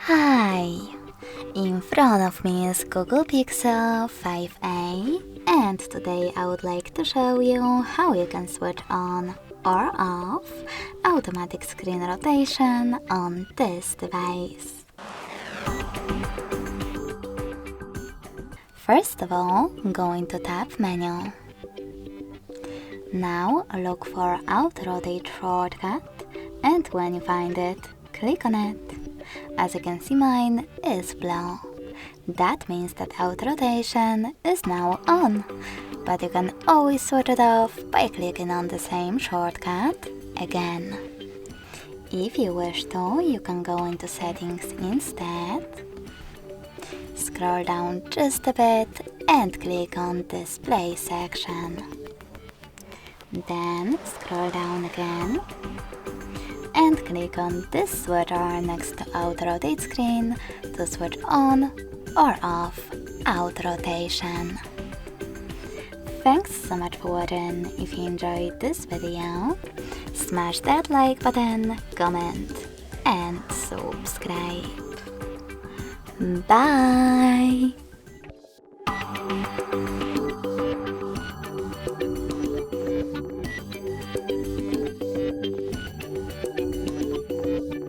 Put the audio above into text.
Hi! In front of me is Google Pixel 5a, and today I would like to show you how you can switch on or off automatic screen rotation on this device. First of all, go into Tab menu. Now look for Auto Rotate shortcut, and when you find it, click on it. As you can see, mine is blue. That means that auto rotation is now on, but you can always switch it off by clicking on the same shortcut again. If you wish to, you can go into settings instead, scroll down just a bit and click on display section. Then scroll down again and click on this switcher next to Auto Rotate screen to switch on or off auto rotation. Thanks so much for watching. If you enjoyed this video, smash that like button, comment and subscribe. Bye!